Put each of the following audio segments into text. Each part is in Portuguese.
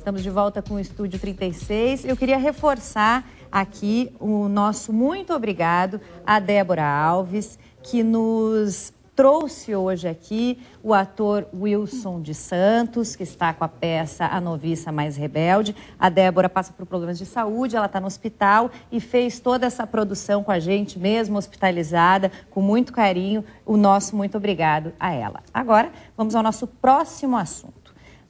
Estamos de volta com o Estúdio 36. Eu queria reforçar aqui o nosso muito obrigado à Débora Alves, que nos trouxe hoje aqui o ator Wilson de Santos, que está com a peça A Noviça Mais Rebelde. A Débora passa por problemas de saúde, ela está no hospital e fez toda essa produção com a gente, mesmo hospitalizada, com muito carinho. O nosso muito obrigado a ela. Agora, vamos ao nosso próximo assunto.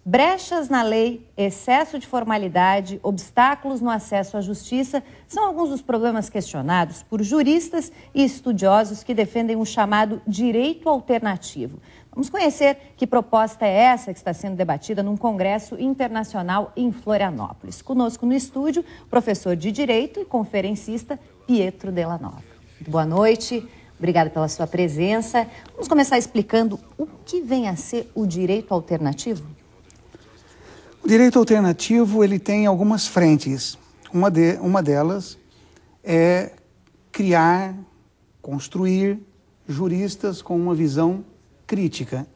Brechas na lei, excesso de formalidade, obstáculos no acesso à justiça são alguns dos problemas questionados por juristas e estudiosos que defendem o chamado direito alternativo. Vamos conhecer que proposta é essa que está sendo debatida num congresso internacional em Florianópolis. Conosco no estúdio, o professor de Direito e conferencista Pietro Della Nova. Boa noite, obrigada pela sua presença. Vamos começar explicando o que vem a ser o direito alternativo? O direito alternativo ele tem algumas frentes. Uma delas é criar, construir juristas com uma visão crítica,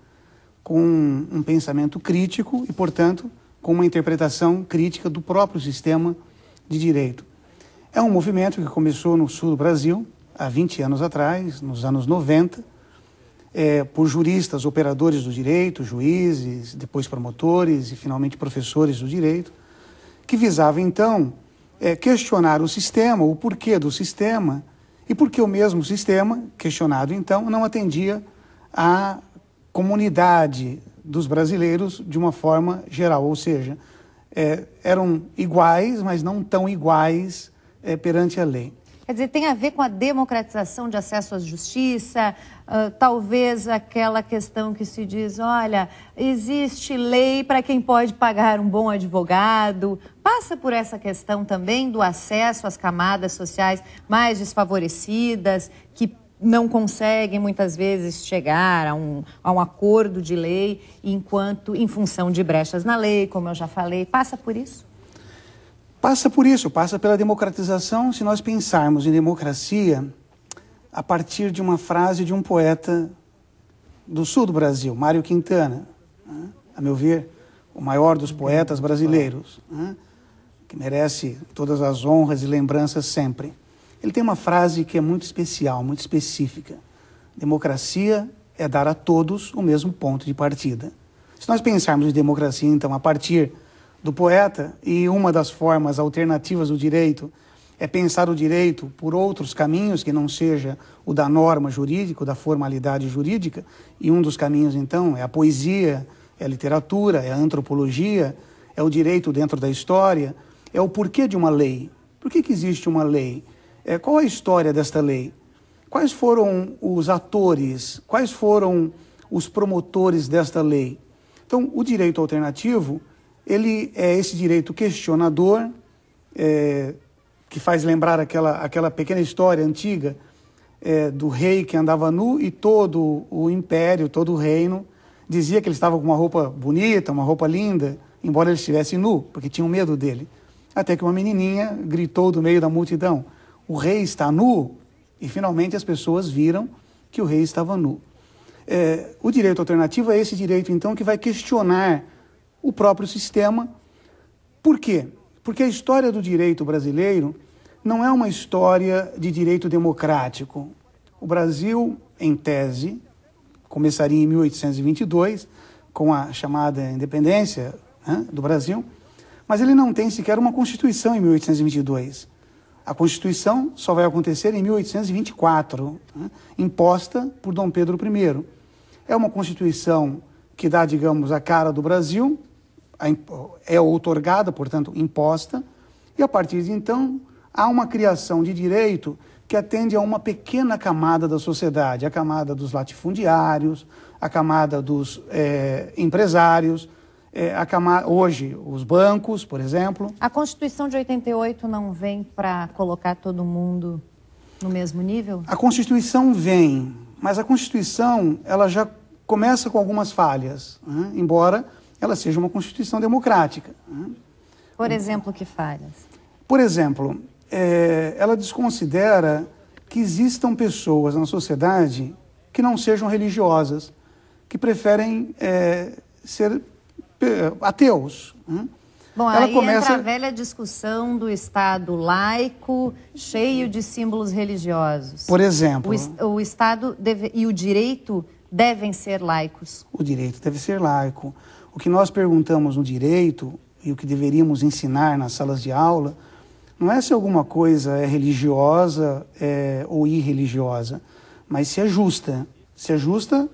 com um pensamento crítico e, portanto, com uma interpretação crítica do próprio sistema de direito. É um movimento que começou no sul do Brasil, há 20 anos atrás, nos anos 90, por juristas, operadores do direito, juízes, depois promotores e finalmente professores do direito, que visava então questionar o sistema, o porquê do sistema e porque o mesmo sistema, questionado então, não atendia à comunidade dos brasileiros de uma forma geral, ou seja, eram iguais, mas não tão iguais perante a lei. Quer dizer, tem a ver com a democratização de acesso à justiça, talvez aquela questão que se diz, olha, existe lei para quem pode pagar um bom advogado. Passa por essa questão também do acesso às camadas sociais mais desfavorecidas, que não conseguem muitas vezes chegar a um acordo de lei, em função de brechas na lei, como eu já falei. Passa por isso? Passa por isso, passa pela democratização. Se nós pensarmos em democracia a partir de uma frase de um poeta do sul do Brasil, Mário Quintana, a meu ver, o maior dos poetas brasileiros, que merece todas as honras e lembranças sempre. Ele tem uma frase que é muito especial, muito específica. Democracia é dar a todos o mesmo ponto de partida. Se nós pensarmos em democracia, então, a partir do poeta, e uma das formas alternativas do direito é pensar o direito por outros caminhos que não seja o da norma jurídica, o da formalidade jurídica, e um dos caminhos, então, é a poesia, é a literatura, é a antropologia, é o direito dentro da história, é o porquê de uma lei. Por que existe uma lei? Qual a história desta lei? Quais foram os atores, quais foram os promotores desta lei? Então, o direito alternativo, ele é esse direito questionador, que faz lembrar aquela pequena história antiga do rei que andava nu e todo o império, todo o reino, dizia que ele estava com uma roupa bonita, uma roupa linda, embora ele estivesse nu, porque tinham medo dele. Até que uma menininha gritou do meio da multidão, o rei está nu, e finalmente as pessoas viram que o rei estava nu. O direito alternativo é esse direito, então, que vai questionar o próprio sistema. Por quê? Porque a história do direito brasileiro não é uma história de direito democrático. O Brasil, em tese, começaria em 1822, com a chamada independência do Brasil, mas ele não tem sequer uma Constituição em 1822. A Constituição só vai acontecer em 1824, imposta por Dom Pedro I. É uma Constituição que dá, digamos, a cara do Brasil, é outorgada, portanto, imposta, e a partir de então há uma criação de direito que atende a uma pequena camada da sociedade, a camada dos latifundiários, a camada dos empresários, hoje os bancos, por exemplo. A Constituição de 88 não vem para colocar todo mundo no mesmo nível? A Constituição vem, mas a Constituição ela já começa com algumas falhas, embora ela seja uma Constituição democrática. Por exemplo, que falhas? Por exemplo, ela desconsidera que existam pessoas na sociedade que não sejam religiosas, que preferem ser ateus. Bom, ela aí começa... entra a velha discussão do Estado laico, cheio de símbolos religiosos. Por exemplo... O Estado e o direito devem ser laicos. O direito deve ser laico. O que nós perguntamos no direito e o que deveríamos ensinar nas salas de aula não é se alguma coisa é religiosa ou irreligiosa, mas se é justa. Se é justa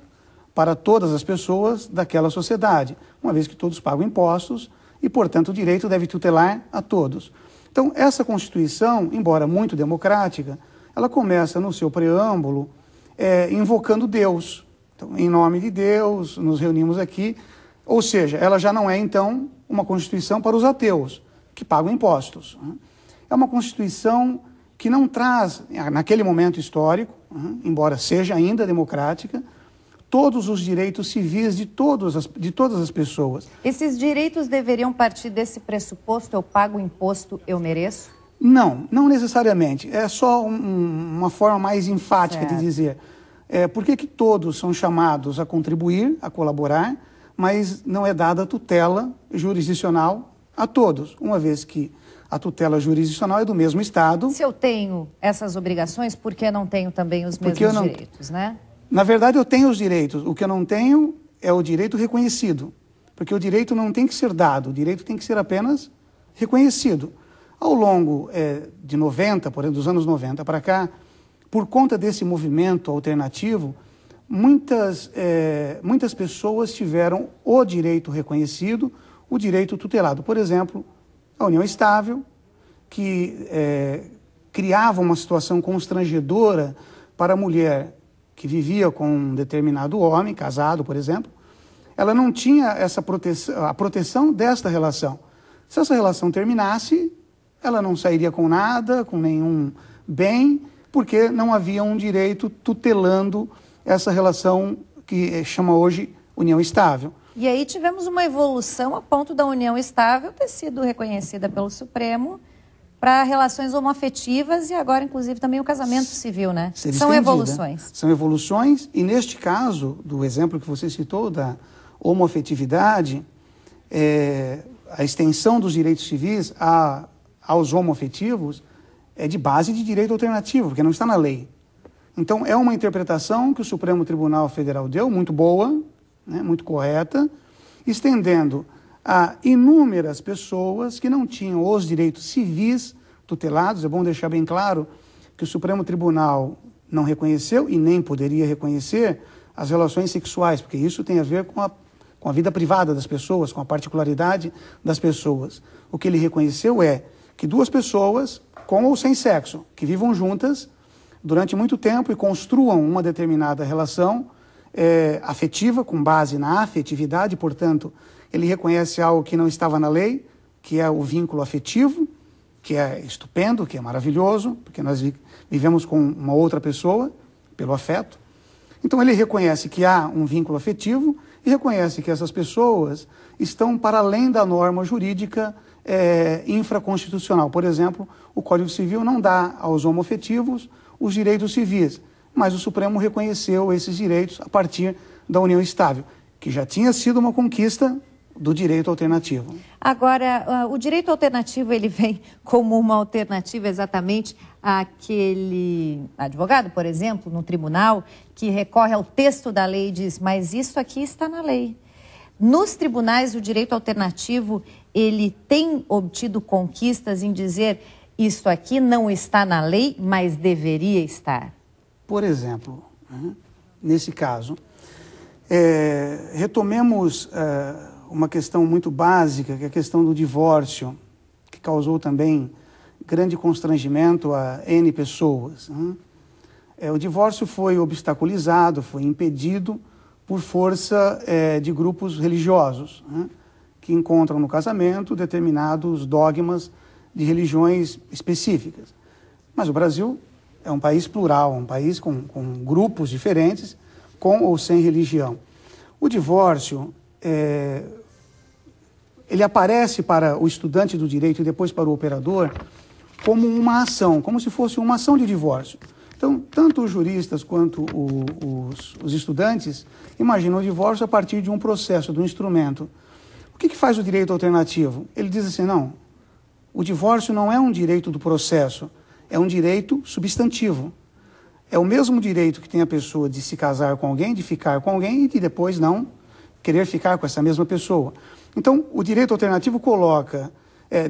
para todas as pessoas daquela sociedade, uma vez que todos pagam impostos e, portanto, o direito deve tutelar a todos. Então, essa Constituição, embora muito democrática, ela começa no seu preâmbulo invocando Deus. Então, em nome de Deus, nos reunimos aqui. Ou seja, ela já não é, então, uma Constituição para os ateus, que pagam impostos. É uma Constituição que não traz, naquele momento histórico, embora seja ainda democrática, todos os direitos civis de todas as pessoas. Esses direitos deveriam partir desse pressuposto: eu pago imposto, eu mereço? Não necessariamente. É só uma forma mais enfática de dizer. Por que todos são chamados a contribuir, a colaborar, mas não é dada tutela jurisdicional a todos, uma vez que a tutela jurisdicional é do mesmo Estado. Se eu tenho essas obrigações, por que não tenho também os mesmos direitos, né? Na verdade, eu tenho os direitos. O que eu não tenho é o direito reconhecido, porque o direito não tem que ser dado, o direito tem que ser apenas reconhecido. Ao longo de 90, por exemplo, dos anos 90 para cá, por conta desse movimento alternativo, muitas pessoas tiveram o direito reconhecido, o direito tutelado. Por exemplo, a união estável, que criava uma situação constrangedora para a mulher que vivia com um determinado homem, casado, por exemplo. Ela não tinha a proteção desta relação. Se essa relação terminasse, ela não sairia com nada, com nenhum bem, porque não havia um direito tutelando essa relação que chama hoje união estável. E aí tivemos uma evolução a ponto da união estável ter sido reconhecida pelo Supremo para relações homoafetivas e agora, inclusive, também o casamento civil, né? São evoluções. São evoluções e, neste caso, do exemplo que você citou, da homoafetividade, a extensão dos direitos civis aos homoafetivos é de base de direito alternativo, porque não está na lei. Então, é uma interpretação que o Supremo Tribunal Federal deu, muito boa, né, muito correta, estendendo a inúmeras pessoas que não tinham os direitos civis tutelados. É bom deixar bem claro que o Supremo Tribunal não reconheceu e nem poderia reconhecer as relações sexuais, porque isso tem a ver com a vida privada das pessoas, com a particularidade das pessoas. O que ele reconheceu é que duas pessoas, com ou sem sexo, que vivam juntas durante muito tempo e construam uma determinada relação afetiva, com base na afetividade, portanto, ele reconhece algo que não estava na lei, que é o vínculo afetivo, que é estupendo, que é maravilhoso, porque nós vivemos com uma outra pessoa, pelo afeto. Então ele reconhece que há um vínculo afetivo e reconhece que essas pessoas estão para além da norma jurídica infraconstitucional. Por exemplo, o Código Civil não dá aos homoafetivos os direitos civis, mas o Supremo reconheceu esses direitos a partir da união estável, que já tinha sido uma conquista do direito alternativo. Agora, o direito alternativo, ele vem como uma alternativa exatamente àquele advogado, por exemplo, no tribunal, que recorre ao texto da lei e diz, mas isso aqui está na lei. Nos tribunais, o direito alternativo, ele tem obtido conquistas em dizer, isso aqui não está na lei, mas deveria estar. Por exemplo, nesse caso, retomemos uma questão muito básica, que é a questão do divórcio, que causou também grande constrangimento a N pessoas. O divórcio foi obstaculizado, foi impedido por força de grupos religiosos, que encontram no casamento determinados dogmas de religiões específicas. Mas o Brasil é um país plural, um país com grupos diferentes, com ou sem religião. O divórcio, ele aparece para o estudante do direito e depois para o operador como uma ação, como se fosse uma ação de divórcio. Então, tanto os juristas quanto os estudantes imaginam o divórcio a partir de um processo, de um instrumento. O que faz o direito alternativo? Ele diz assim, não, o divórcio não é um direito do processo, é um direito substantivo. É o mesmo direito que tem a pessoa de se casar com alguém, de ficar com alguém e de depois não querer ficar com essa mesma pessoa. Então, o direito alternativo coloca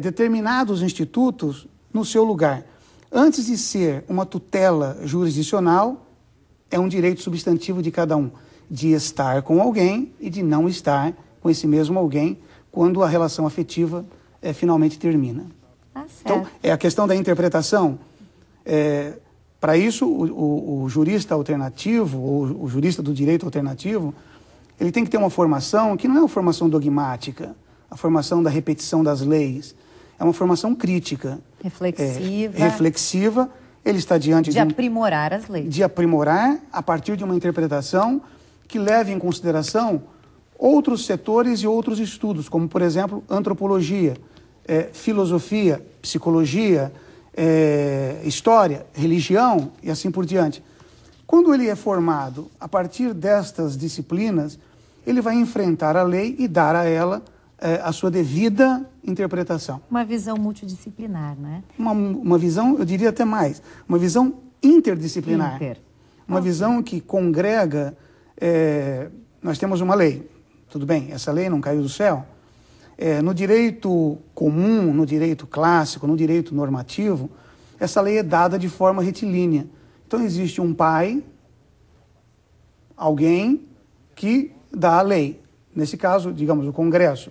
determinados institutos no seu lugar. Antes de ser uma tutela jurisdicional, é um direito substantivo de cada um, de estar com alguém e de não estar com esse mesmo alguém quando a relação afetiva finalmente termina. Tá certo. Então, é a questão da interpretação. Para isso, o jurista alternativo, ou o jurista do direito alternativo, ele tem que ter uma formação que não é uma formação dogmática, a formação da repetição das leis, é uma formação crítica. Reflexiva. Reflexiva. Ele está diante de aprimorar as leis. De aprimorar a partir de uma interpretação que leve em consideração outros setores e outros estudos, como, por exemplo, antropologia, filosofia, psicologia, história, religião e assim por diante. Quando ele é formado a partir destas disciplinas, ele vai enfrentar a lei e dar a ela a sua devida interpretação. Uma visão multidisciplinar, né? Uma visão, eu diria até mais, uma visão interdisciplinar. Uma visão que congrega... nós temos uma lei, tudo bem, essa lei não caiu do céu. No direito comum, no direito clássico, no direito normativo, essa lei é dada de forma retilínea. Então existe um pai, alguém que dá a lei. Nesse caso, digamos, o Congresso.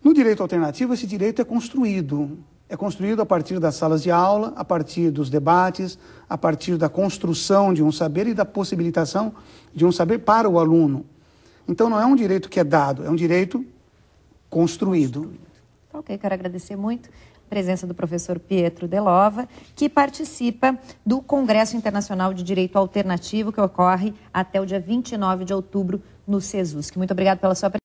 No direito alternativo, esse direito é construído. É construído a partir das salas de aula, a partir dos debates, a partir da construção de um saber e da possibilitação de um saber para o aluno. Então, não é um direito que é dado, é um direito construído. Ok, quero agradecer muito a presença do professor Pietro Delova, que participa do Congresso Internacional de Direito Alternativo, que ocorre até o dia 29 de outubro no CESUSC. Muito obrigado pela sua presença.